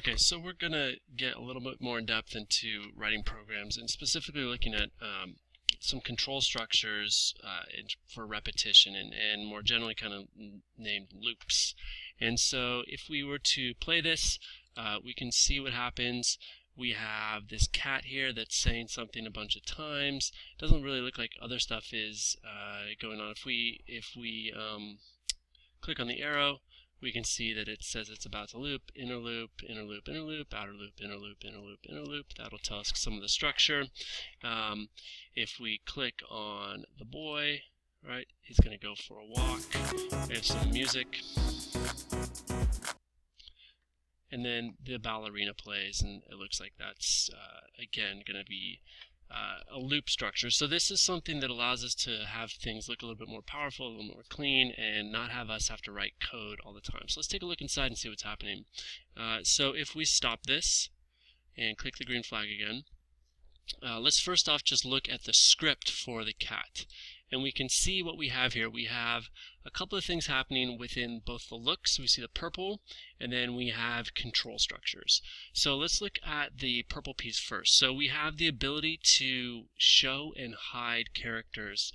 Okay, so we're going to get a little bit more in depth into writing programs and specifically looking at some control structures for repetition and more generally kind of named loops. And so if we were to play this, we can see what happens. We have this cat here that's saying something a bunch of times. It doesn't really look like other stuff is going on. If we click on the arrow, we can see that it says it's about to loop, inner loop, inner loop, inner loop, outer loop, inner loop, inner loop, inner loop. That'll tell us some of the structure. If we click on the boy, right, he's going to go for a walk. We have some music. And then the ballerina plays, and it looks like that's, again, going to be a loop structure. So this is something that allows us to have things look a little bit more powerful, a little more clean, and not have us have to write code all the time. So let's take a look inside and see what's happening. So if we stop this and click the green flag again, let's first off just look at the script for the cat. And we can see what we have here. We have a couple of things happening within both the looks. We see the purple, and then we have control structures. So let's look at the purple piece first. So we have the ability to show and hide characters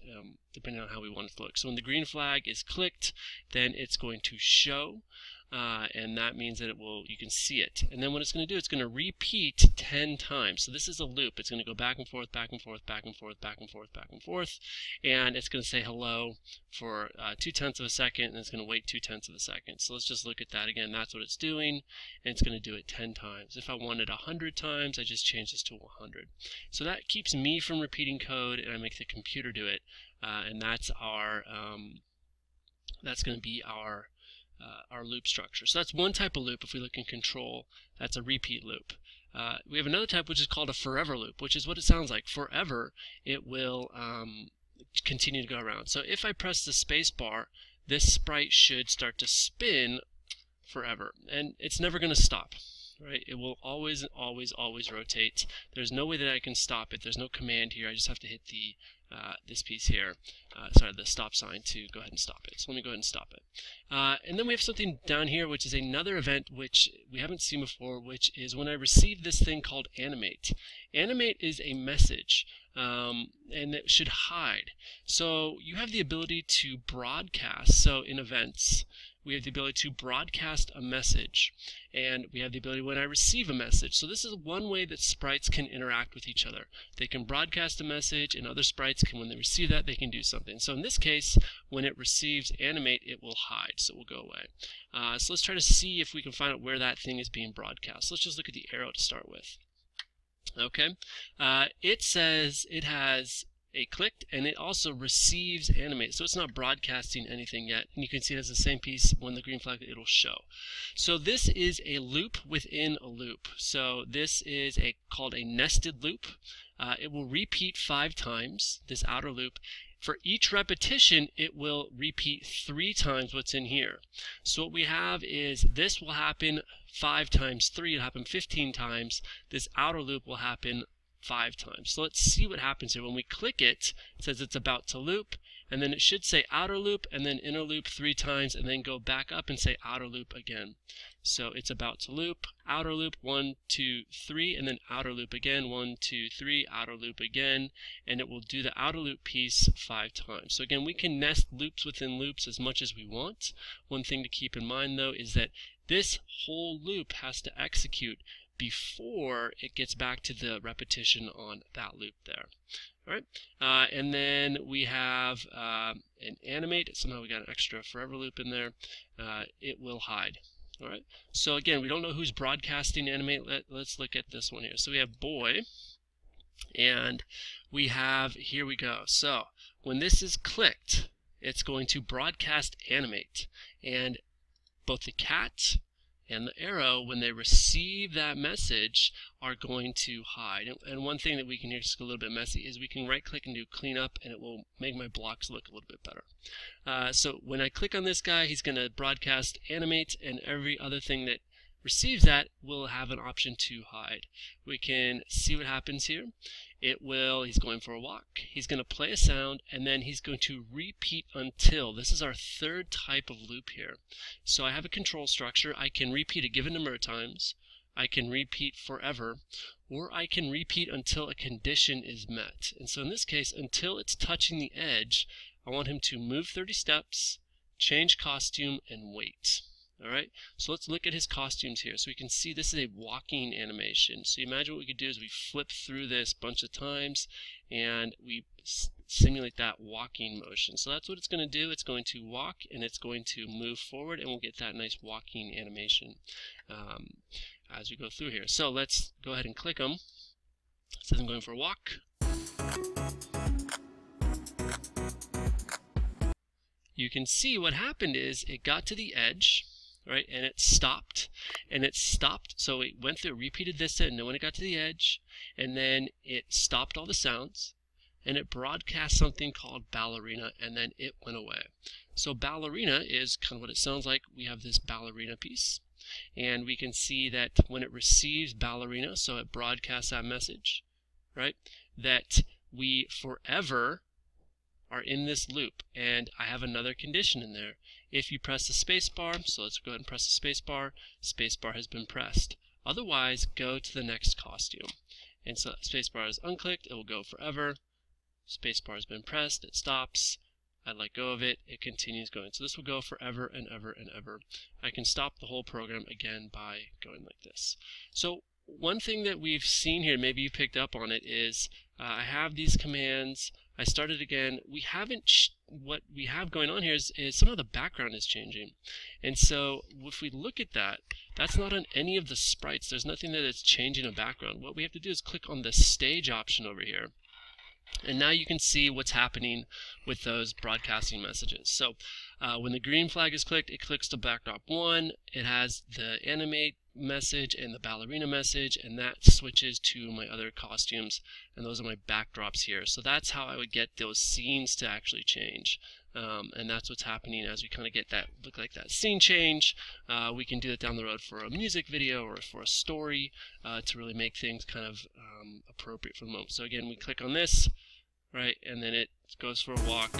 depending on how we want it to look. So when the green flag is clicked, then it's going to show. And that means that you can see it. And then what it's going to do, it's going to repeat 10 times. So this is a loop. It's going to go back and forth, back and forth, back and forth, back and forth, back and forth. And it's going to say hello for 0.2 of a second, and it's going to wait 0.2 of a second. So let's just look at that again. That's what it's doing, and it's going to do it 10 times. If I wanted 100 times, I just change this to 100. So that keeps me from repeating code, and I make the computer do it. And that's that's going to be our loop structure. So that's one type of loop. If we look in control, that's a repeat loop. We have another type which is called a forever loop, which is what it sounds like. Forever, it will continue to go around. So if I press the space bar, this sprite should start to spin forever, and it's never going to stop. Right? It will always, always, always rotate. There's no way that I can stop it. There's no command here. I just have to hit the this piece here, the stop sign, to go ahead and stop it. So let me go ahead and stop it. And then we have something down here, which is another event which we haven't seen before, which is when I receive this thing called animate. Animate is a message, and it should hide. So you have the ability to broadcast. So in events, we have the ability to broadcast a message, and we have the ability when I receive a message. So this is one way that sprites can interact with each other. They can broadcast a message, and other sprites can, when they receive that, they can do something. So in this case, when it receives animate, it will hide, so it will go away. So let's try to see if we can find out where that thing is being broadcast. Let's just look at the arrow to start with. Okay, it says it has a clicked, and it also receives animate, so it's not broadcasting anything yet. And you can see it has the same piece. When the green flag, it'll show. So this is a loop within a loop. So this is called a nested loop. It will repeat 5 times, this outer loop. For each repetition, it will repeat 3 times what's in here. So what we have is this will happen 5 times 3, it'll happen 15 times. This outer loop will happen 5 times. So let's see what happens here. When we click it, it says it's about to loop, and then it should say outer loop and then inner loop 3 times, and then go back up and say outer loop again. So it's about to loop, outer loop 1, 2, 3, and then outer loop again 1, 2, 3, outer loop again, and it will do the outer loop piece 5 times. So again, we can nest loops within loops as much as we want. One thing to keep in mind though is that this whole loop has to execute before it gets back to the repetition on that loop there. All right, and then we have an animate. Somehow we got an extra forever loop in there. It will hide. All right, so again, we don't know who's broadcasting animate. Let's look at this one here. So we have boy, and we have, here we go. So when this is clicked, it's going to broadcast animate, and both the cat and the arrow, when they receive that message, are going to hide. And one thing that we can hear is a little bit messy is we can right click and do clean up, and it will make my blocks look a little bit better. So when I click on this guy, he's going to broadcast animate, and every other thing that receives that will have an option to hide. We can see what happens here. He's going for a walk, he's going to play a sound, and then he's going to repeat until. This is our third type of loop here. So I have a control structure. I can repeat a given number of times. I can repeat forever, or I can repeat until a condition is met. And so in this case, until it's touching the edge, I want him to move 30 steps, change costume, and wait. All right, so let's look at his costumes here. So we can see this is a walking animation. So you imagine what we could do is we flip through this a bunch of times and we simulate that walking motion. So that's what it's going to do. It's going to walk and it's going to move forward, and we'll get that nice walking animation as we go through here. So let's go ahead and click them. It says I'm going for a walk. You can see what happened is it got to the edge, right, and it stopped, so it went through, repeated this, and then when it got to the edge, and then it stopped all the sounds, and it broadcast something called ballerina, and then it went away. So ballerina is kind of what it sounds like. We have this ballerina piece, and we can see that when it receives ballerina, so it broadcasts that message, right, that we forever are in this loop, and I have another condition in there. If you press the space bar, so let's go ahead and press the space bar has been pressed. Otherwise, go to the next costume. And so space bar is unclicked, it will go forever. Space bar has been pressed, it stops. I let go of it, it continues going. So this will go forever and ever and ever. I can stop the whole program again by going like this. So one thing that we've seen here, maybe you picked up on it, is I have these commands. I started again. We haven't, what we have going on here is some of the background is changing. And so if we look at that, that's not on any of the sprites. There's nothing that is changing a background. What we have to do is click on the stage option over here. And now you can see what's happening with those broadcasting messages. So when the green flag is clicked, it clicks to backdrop 1. It has the animate message and the ballerina message, and that switches to my other costumes, and those are my backdrops here. So that's how I would get those scenes to actually change. And that's what's happening as we kind of get that look like that scene change. We can do it down the road for a music video or for a story to really make things kind of appropriate for the moment. So again, we click on this, right, and then it goes for a walk,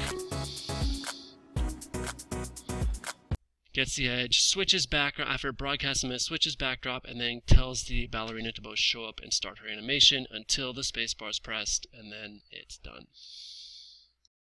gets the edge, switches back after broadcasting it, switches backdrop, and then tells the ballerina to both show up and start her animation until the space bar is pressed, and then it's done.